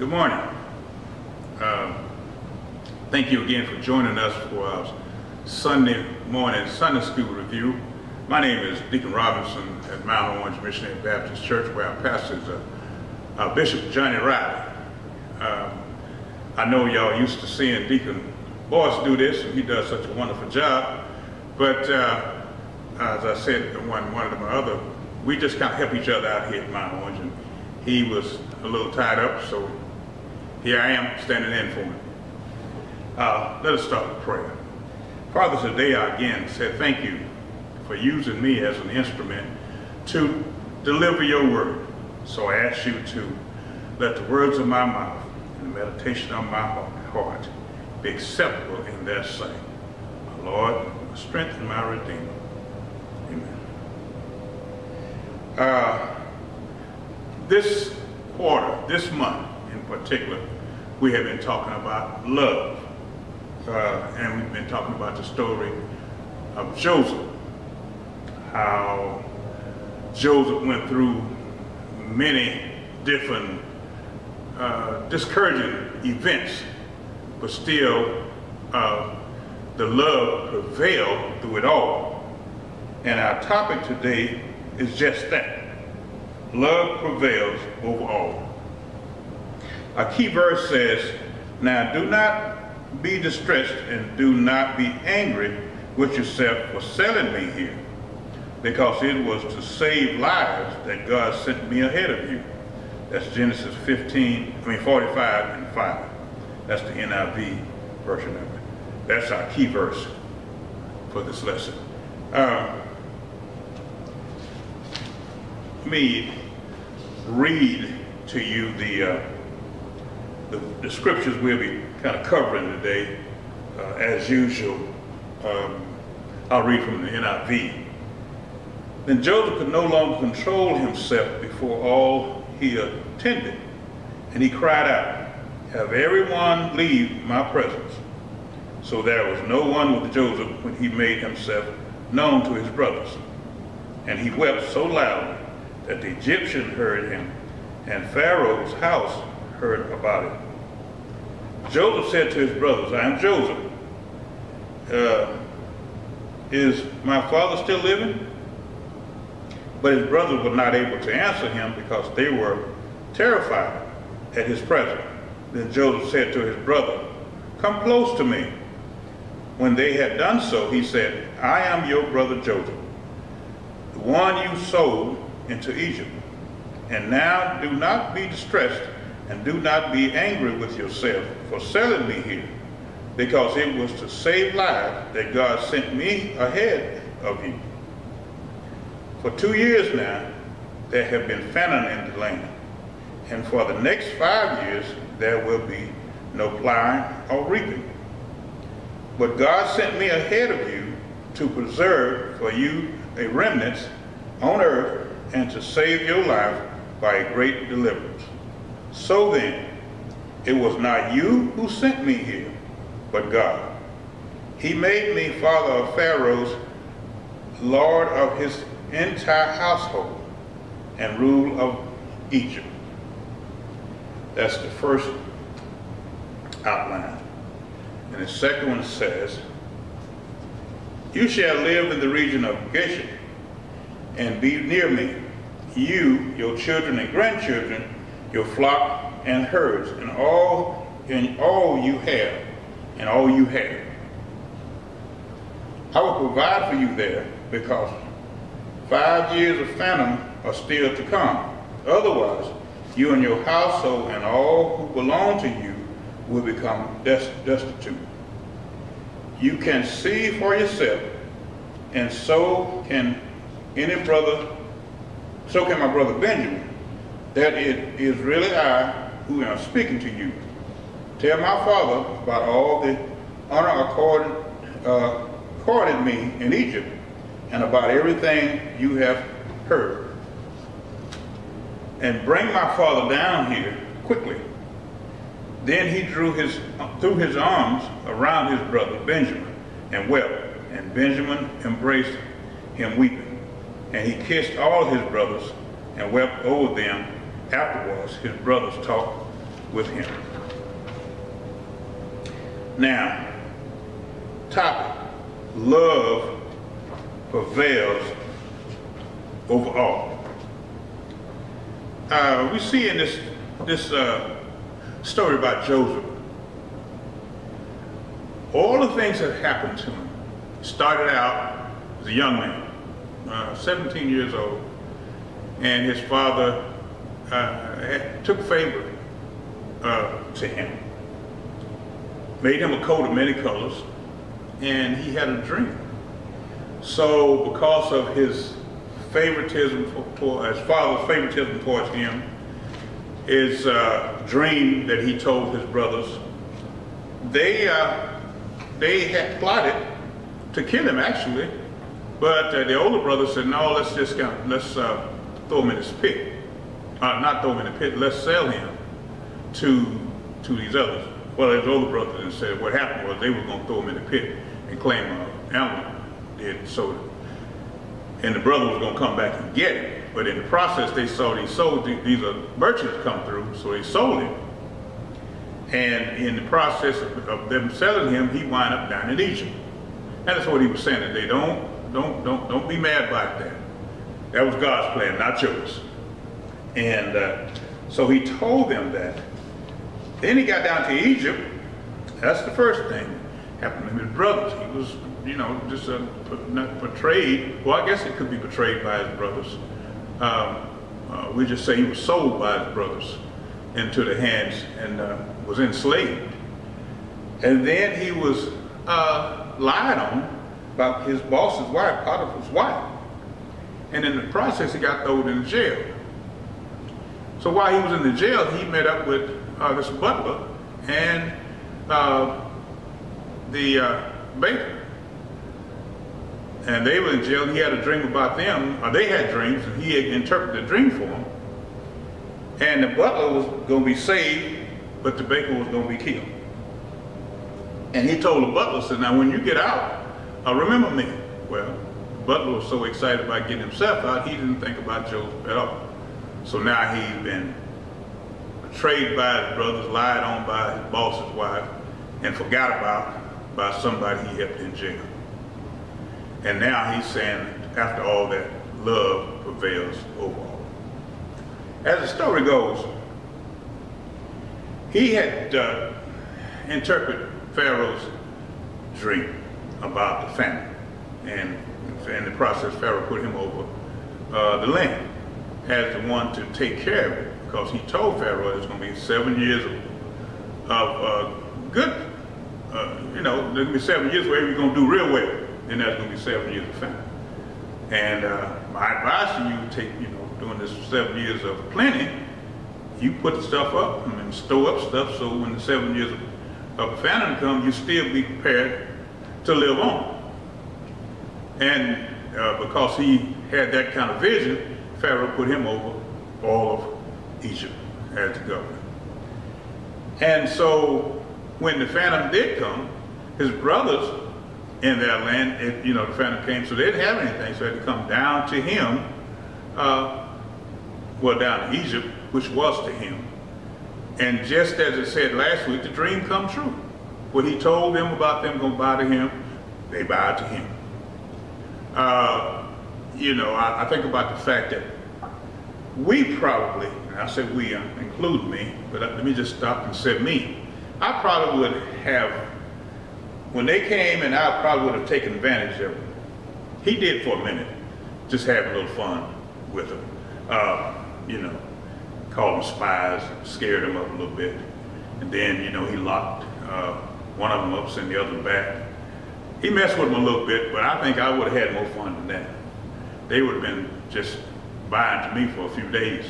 Good morning. Thank you again for joining us for our Sunday morning Sunday School review. My name is Deacon Robinson at Mount Orange Missionary Baptist Church, where our pastor is Bishop Johnny Riley. I know y'all used to seeing Deacon Boyce do this, and he does such a wonderful job. But as I said in one of my other, we just kind of help each other out here at Mount Orange, and he was a little tied up, so here I am standing in for him. Let us start with prayer. Father, today I again said thank you for using me as an instrument to deliver your word. So I ask you to let the words of my mouth and the meditation of my heart be acceptable in their sight. My Lord, my strength and my Redeemer. Amen. This quarter, this month in particular, we have been talking about love. And we've been talking about the story of Joseph, how Joseph went through many different discouraging events, but still the love prevailed through it all. And our topic today is just that. Love prevails over all. Our key verse says, "Now do not be distressed and do not be angry with yourself for selling me here, because it was to save lives that God sent me ahead of you." That's Genesis 45 and 5. That's the NIV version of it. That's our key verse for this lesson. Let me read to you the scriptures we'll be kind of covering today. As usual, I'll read from the NIV. "Then Joseph could no longer control himself before all he attended, and he cried out, 'Have everyone leave my presence.' So there was no one with Joseph when he made himself known to his brothers. And he wept so loudly that the Egyptian heard him, and Pharaoh's house heard about it. Joseph said to his brothers, 'I am Joseph. Is my father still living?' But his brothers were not able to answer him because they were terrified at his presence. Then Joseph said to his brother, 'Come close to me.' When they had done so, he said, 'I am your brother Joseph, the one you sold into Egypt. And now do not be distressed and do not be angry with yourself for selling me here, because it was to save lives that God sent me ahead of you. For 2 years now, there have been famine in the land, and for the next 5 years, there will be no plowing or reaping. But God sent me ahead of you to preserve for you a remnant on earth and to save your life by a great deliverance. So then, it was not you who sent me here, but God. He made me father of Pharaoh's, lord of his entire household, and rule of Egypt." That's the first outline. And the second one says, "You shall live in the region of Goshen and be near me, you, your children and grandchildren, your flock and herds, and all you have, and all you have. I will provide for you there, because 5 years of famine are still to come. Otherwise, you and your household and all who belong to you will become destitute. You can see for yourself, and so can my brother Benjamin, that it is really I who am speaking to you. Tell my father about all the honor accorded me in Egypt, and about everything you have heard. And bring my father down here quickly." Then he threw his arms around his brother Benjamin and wept, and Benjamin embraced him weeping. And he kissed all his brothers and wept over them. Afterwards, his brothers talked with him. Now, topic, love prevails over all. We see in this story about Joseph, all the things that happened to him. He started out as a young man, 17 years old, and his father took favor to him, made him a coat of many colors, and he had a dream. So because of his favoritism his father's favoritism towards him, his dream that he told his brothers, they had plotted to kill him actually, but the older brother said, no, let's throw him in this pit. Not throw him in the pit, let's sell him to these others. Well, his older brother then said what happened was they were going to throw him in the pit and claim Alma did so, and the brother was going to come back and get him. But in the process, they saw these merchants come through, so they sold him. And in the process of them selling him, he wound up down in Egypt. And that's what he was saying today. Don't be mad about that. That was God's plan, not yours. And so he told them that. Then he got down to Egypt. That's the first thing happened to his brothers. He was, just not portrayed. Well, I guess it could be portrayed by his brothers. We just say he was sold by his brothers into the hands and was enslaved. And then he was lied on by his boss's wife, Potiphar's wife. And in the process, he got thrown in jail. So while he was in the jail, he met up with this butler and the baker. And they were in jail. He had a dream about them, or they had dreams, and he had interpreted the dream for them. And the butler was going to be saved, but the baker was going to be killed. And he told the butler, said, now when you get out, remember me. Well, the butler was so excited about getting himself out, he didn't think about Joseph at all. So now he's been betrayed by his brothers, lied on by his boss's wife, and forgot about by somebody he helped in jail. And now he's saying, after all that, love prevails over all. As the story goes, he had interpreted Pharaoh's dream about the famine. And in the process, Pharaoh put him over the land as the one to take care of it, because he told Pharaoh there's going to be 7 years of good, there's going to be 7 years where you're going to do real well. And there's going to be 7 years of famine. And my advice to you, during this 7 years of plenty, you put the stuff up and store up stuff so when the 7 years of famine come, you still be prepared to live on. And because he had that kind of vision, Pharaoh put him over all of Egypt as the governor. And so when the famine did come, his brothers in their land, the famine came, so they didn't have anything, so they had to come down to him, down to Egypt, which was to him. And just as it said last week, the dream come true. What he told them about them going to bow to him, they bowed to him. I think about the fact that we probably, and I said we, include me, but let me just stop and say me. I probably would have, when they came, and I probably would have taken advantage of him. He did for a minute, just have a little fun with them. Called them spies, scared them up a little bit. And then, he locked one of them up, sent the other back. He messed with them a little bit, but I think I would have had more fun than that. They would have been just buying to me for a few days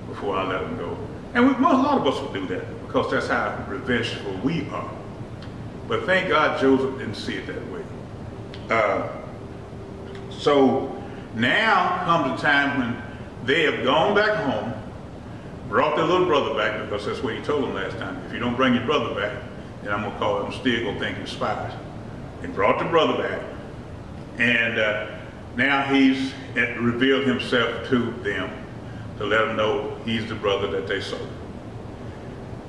before I let them go. And a lot of us would do that, because that's how revengeful we are. But thank God Joseph didn't see it that way. So now comes the time when they have gone back home, brought their little brother back, because that's what he told them last time. If you don't bring your brother back, then I'm still going to think you're spies. They brought the brother back, and now he's revealed himself to them to let them know he's the brother that they sold.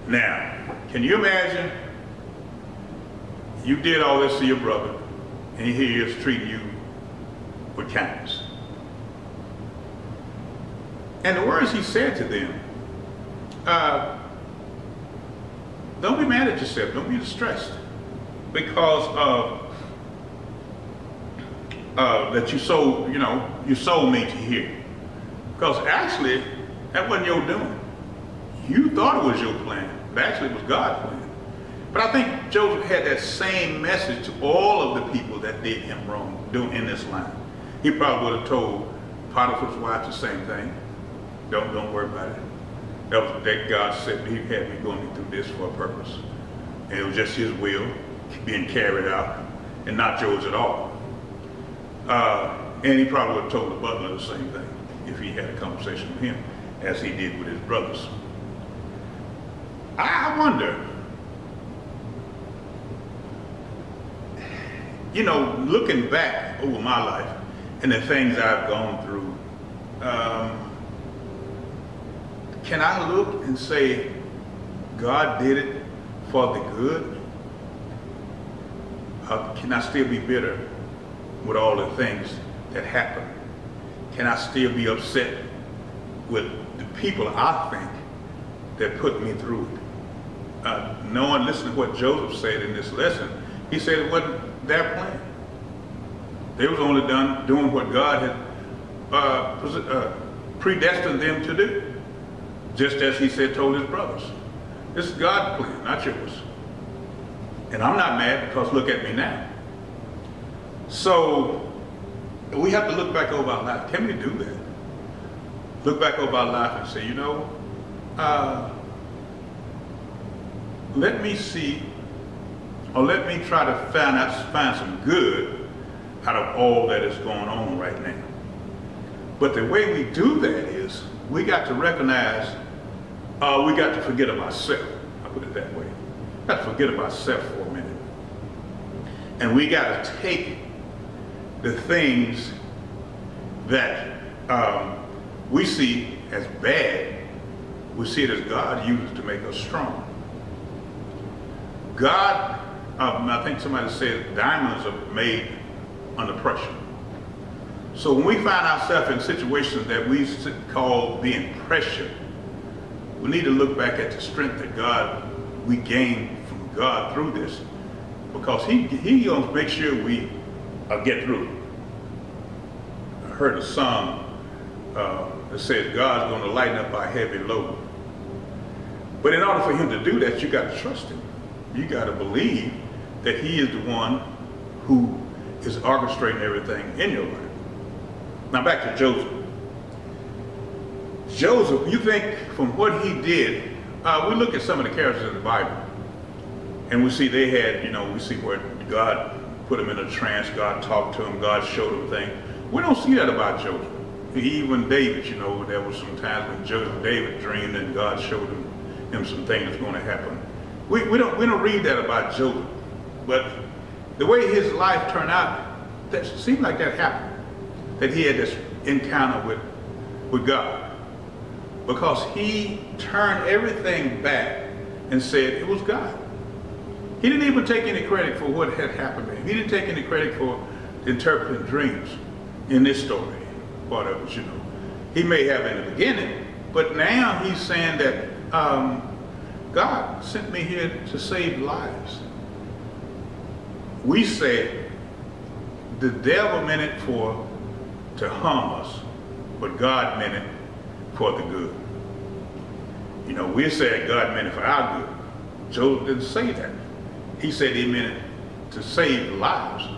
Now, can you imagine you did all this to your brother and he is treating you with kindness? And the words he said to them, don't be mad at yourself, don't be distressed because of that you sold me to hear. Because actually, that wasn't your doing. You thought it was your plan, but actually it was God's plan. But I think Joseph had that same message to all of the people that did him wrong in this line. He probably would have told Potiphar's wife the same thing. Don't worry about it. That God said he had me going through this for a purpose. And it was just his will being carried out and not yours at all. And he probably would have told the butler the same thing if he had a conversation with him, as he did with his brothers. I wonder, looking back over my life and the things I've gone through, can I look and say, God did it for the good? Can I still be bitter with all the things that happened? Can I still be upset with the people I think that put me through it? Listen to what Joseph said in this lesson. He said it wasn't their plan. They was only doing what God had predestined them to do. Just as he told his brothers. This is God's plan, not yours. And I'm not mad because look at me now. So we have to look back over our life. Can we do that? Look back over our life and say, let me see, or let me try to find some good out of all that is going on right now. But the way we do that is we got to recognize, we got to forget about self. I put it that way. We got to forget about self for a minute. And we got to take the things that we see as bad, we see it as God uses to make us strong. God, I think somebody said diamonds are made under pressure. So when we find ourselves in situations that we call being pressured, we need to look back at the strength that we gain from God through this, because He gonna make sure we get through. I heard a song that says God's gonna lighten up our heavy load. But in order for Him to do that, you got to trust Him. You got to believe that He is the one who is orchestrating everything in your life. Now back to Joseph. Joseph, you think from what he did, we look at some of the characters in the Bible, and we see they had, we see where God put him in a trance, God talked to him, God showed him things. We don't see that about Joseph. Even David, there was some times when David dreamed and God showed him some things that's going to happen. We don't read that about Joseph, but the way his life turned out, that seemed like that happened. That he had this encounter with God, because he turned everything back and said it was God. He didn't even take any credit for what had happened to him. He didn't take any credit for interpreting dreams in this story. Part of it, he may have in the beginning, but now he's saying that God sent me here to save lives. We said the devil meant it to harm us, but God meant it for the good. We said God meant it for our good. Joseph didn't say that. He said he meant it to save lives.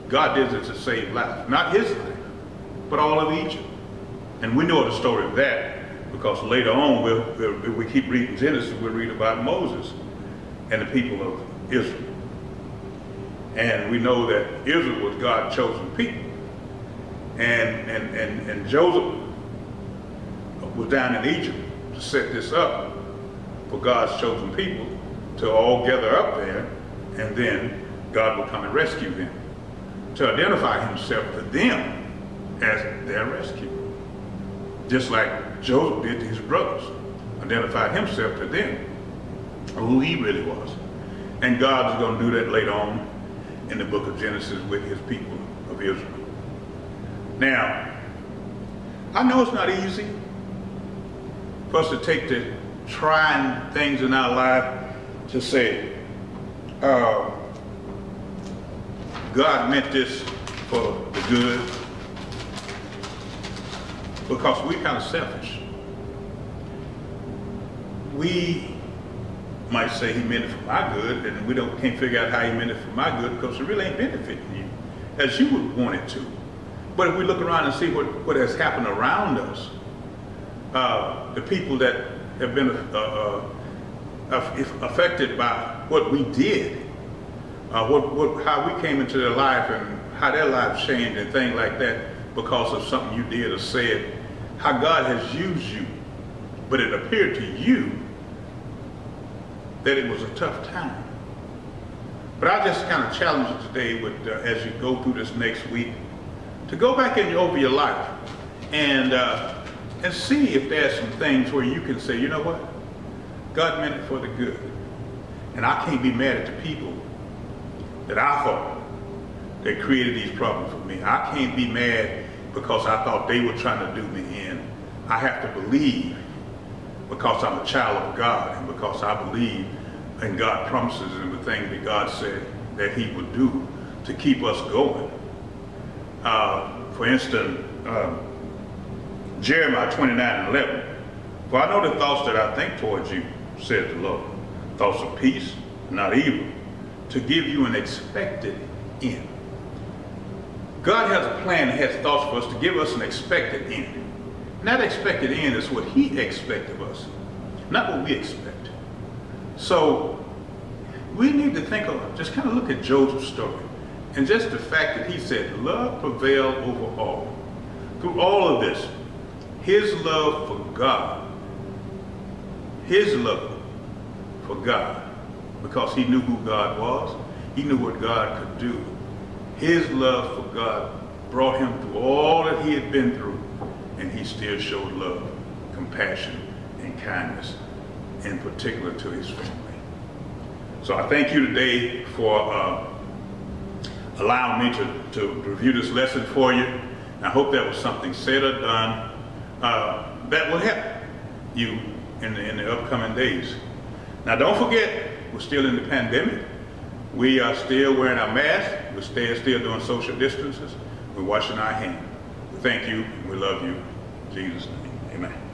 God did it to save lives, not his life, but all of Egypt. And we know the story of that because later on, we keep reading Genesis, we'll read about Moses and the people of Israel. And we know that Israel was God's chosen people. And Joseph was down in Egypt to set this up for God's chosen people to all gather up there, and then God will come and rescue them, to identify himself to them as their rescue. Just like Joseph did to his brothers, identified himself to them of who he really was. And God is going to do that later on in the book of Genesis with his people of Israel. Now, I know it's not easy for us to take the trying things in our life to say, God meant this for the good, because we're kind of selfish. We might say he meant it for my good, and we can't figure out how he meant it for my good because it really ain't benefiting you as you would want it to. But if we look around and see what has happened around us, the people that have been affected by what we did, how we came into their life and how their lives changed and things like that because of something you did or said, how God has used you, but it appeared to you that it was a tough time. But I just kind of challenge you today with, as you go through this next week, to go back over your life and see if there's some things where you can say, you know what, God meant it for the good. And I can't be mad at the people that I thought that created these problems for me. I can't be mad because I thought they were trying to do me in. I have to believe because I'm a child of God and because I believe in God's promises and the things that God said that he would do to keep us going. For instance, Jeremiah 29:11, for I know the thoughts that I think towards you, said the Lord, thoughts of peace, not evil, to give you an expected end. God has a plan and has thoughts for us to give us an expected end. And that expected end is what he expects of us, not what we expect. So we need to think of, just kind of look at Joseph's story. And just the fact that he said, love prevailed over all. Through all of this, his love for God, his love for God, because he knew who God was, he knew what God could do. His love for God brought him through all that he had been through, and he still showed love, compassion, and kindness, in particular to his family. So I thank you today for allowing me to review this lesson for you. I hope that was something said or done that will help you in the upcoming days. Now don't forget, we're still in the pandemic. We are still wearing our masks. We're still doing social distances. We're washing our hands. We thank you. We love you. In Jesus' name, amen.